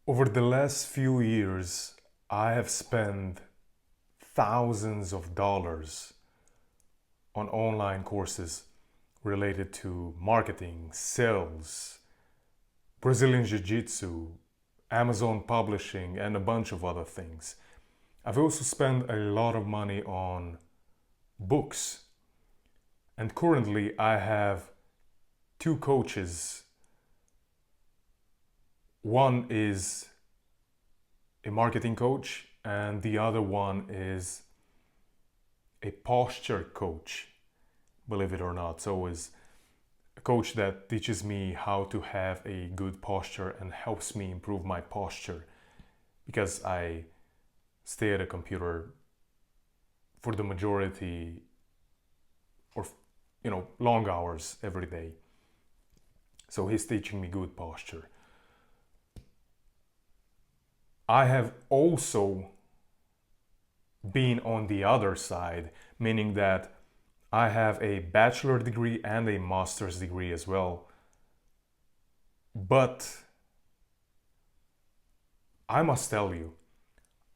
Over the last few years, I have spent thousands of dollars on online courses related to marketing, sales, Brazilian Jiu Jitsu, Amazon publishing, and a bunch of other things. I've also spent a lot of money on books, and currently I have two coaches. One is a marketing coach, and the other one is a posture coach, believe it or not. So is a coach that teaches me how to have a good posture and helps me improve my posture because I stay at a computer for the majority or long hours every day. So he's teaching me good posture. I have also been on the other side, meaning that I have a bachelor degree and a master's degree as well. But I must tell you,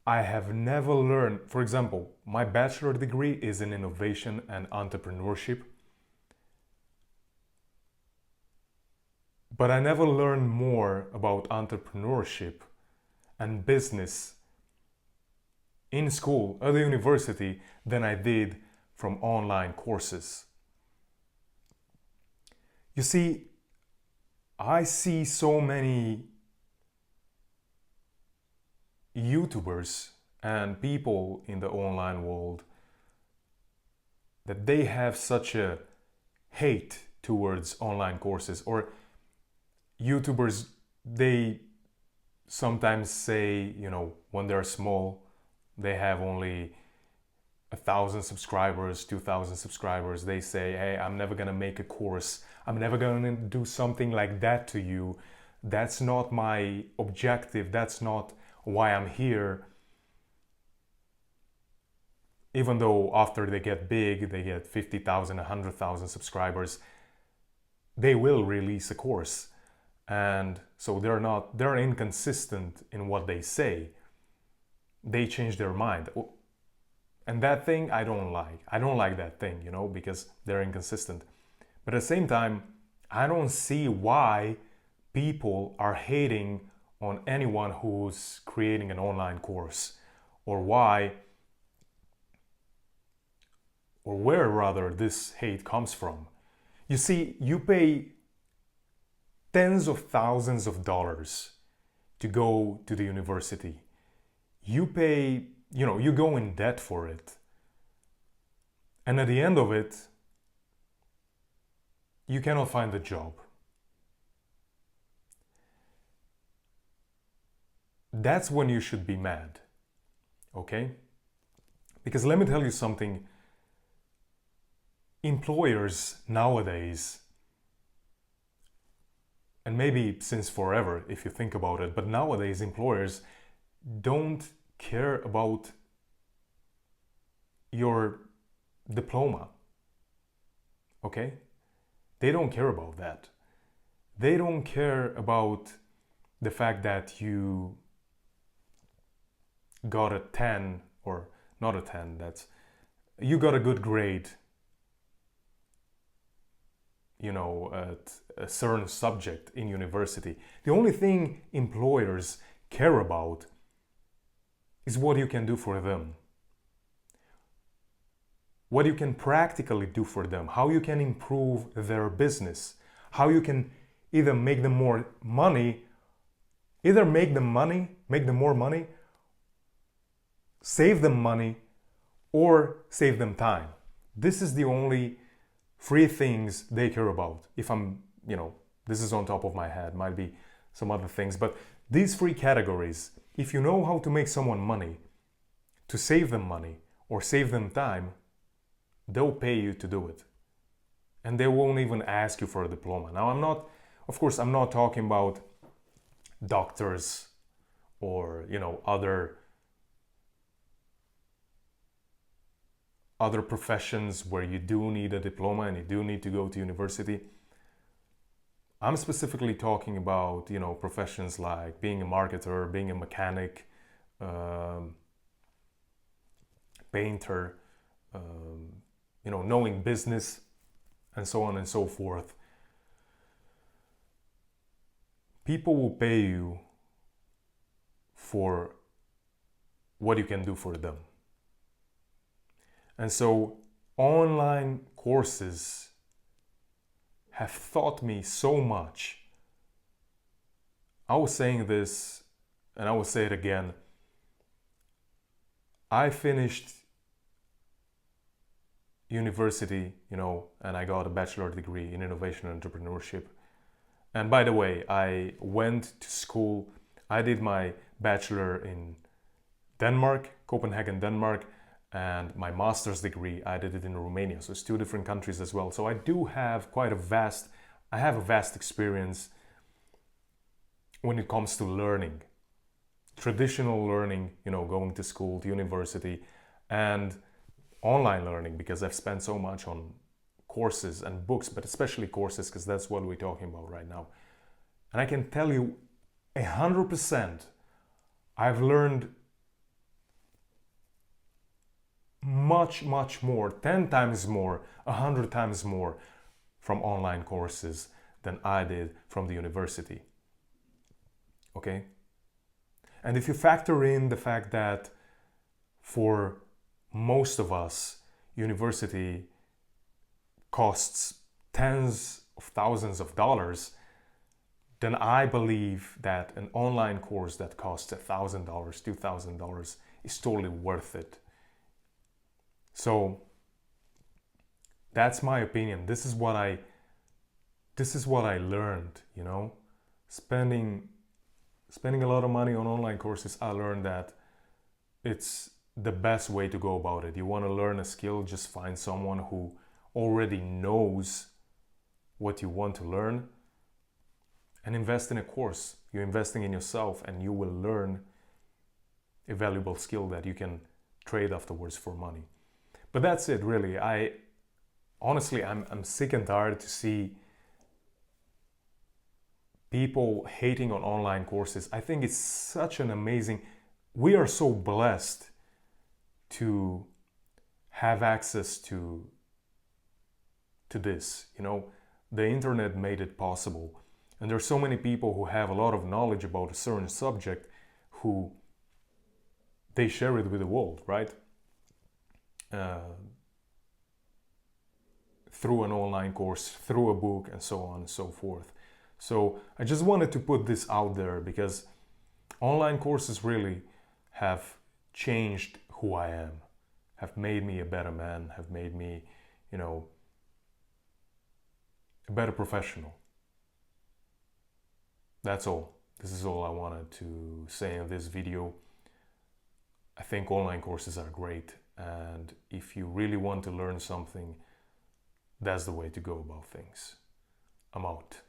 I have never learned, for example, my bachelor degree is in innovation and entrepreneurship, but I never learned more about entrepreneurship and business in school at the university than I did from online courses. You see, I see so many YouTubers and people in the online world that they have such a hate towards online courses, or YouTubers, they sometimes say, when they're small, they have only 1,000 subscribers, 2,000 subscribers. They say, hey, I'm never gonna make a course. I'm never gonna do something like that to you. That's not my objective. That's not why I'm here. Even though after they get big, they get 50,000, 100,000 subscribers, they will release a course. And so they're inconsistent in what they say. They change their mind. And that thing I don't like. I don't like that thing, because they're inconsistent. But at the same time, I don't see why people are hating on anyone who's creating an online course, or where rather this hate comes from. You see, you pay tens of thousands of dollars to go to the university. You pay, you go in debt for it. And at the end of it, you cannot find a job. That's when you should be mad, okay? Because let me tell you something. Employers nowadays, and maybe since forever if you think about it, but nowadays employers don't care about your diploma, okay? They don't care about that. They don't care about the fact that you got a 10, or not a 10, that's you got a good grade, at a certain subject in university. The only thing employers care about is what you can do for them, what you can practically do for them, how you can improve their business, how you can either make them more money, make them more money, save them money, or save them time. This is the only three things they care about. If I'm, this is on top of my head, might be some other things, but these three categories, if you know how to make someone money, to save them money, or save them time, they'll pay you to do it. And they won't even ask you for a diploma. Now, I'm not talking about doctors or, other professions where you do need a diploma and you do need to go to university. I'm specifically talking about, professions like being a marketer, being a mechanic, um, painter, knowing business, and so on and so forth. People will pay you for what you can do for them. And so online courses have taught me so much. I was saying this and I will say it again. I finished university, and I got a bachelor degree in innovation and entrepreneurship. And by the way, I went to school. I did my bachelor in Denmark, Copenhagen, Denmark, and my master's degree, I did it in Romania. So it's two different countries as well. So I do have I have a vast experience when it comes to learning. Traditional learning, going to school, to university, and online learning, because I've spent so much on courses and books, but especially courses, because that's what we're talking about right now. And I can tell you 100%, I've learned much, much more, 10 times more, 100 times more from online courses than I did from the university. Okay? And if you factor in the fact that for most of us, university costs tens of thousands of dollars, then I believe that an online course that costs $1,000, $2,000 is totally worth it. So that's my opinion. This is what I learned, spending a lot of money on online courses. I learned that it's the best way to go about it. You want to learn a skill, just find someone who already knows what you want to learn and invest in a course. You're investing in yourself and you will learn a valuable skill that you can trade afterwards for money. But that's it, really. I'm sick and tired to see people hating on online courses. I think it's such an amazing... We are so blessed to have access to this. The internet made it possible. And there's so many people who have a lot of knowledge about a certain subject who they share it with the world, right? Through an online course, through a book, and so on and so forth. So I just wanted to put this out there because online courses really have changed who I am, have made me a better man, have made me, a better professional. That's all. This is all I wanted to say in this video. I think online courses are great, and if you really want to learn something, that's the way to go about things. I'm out.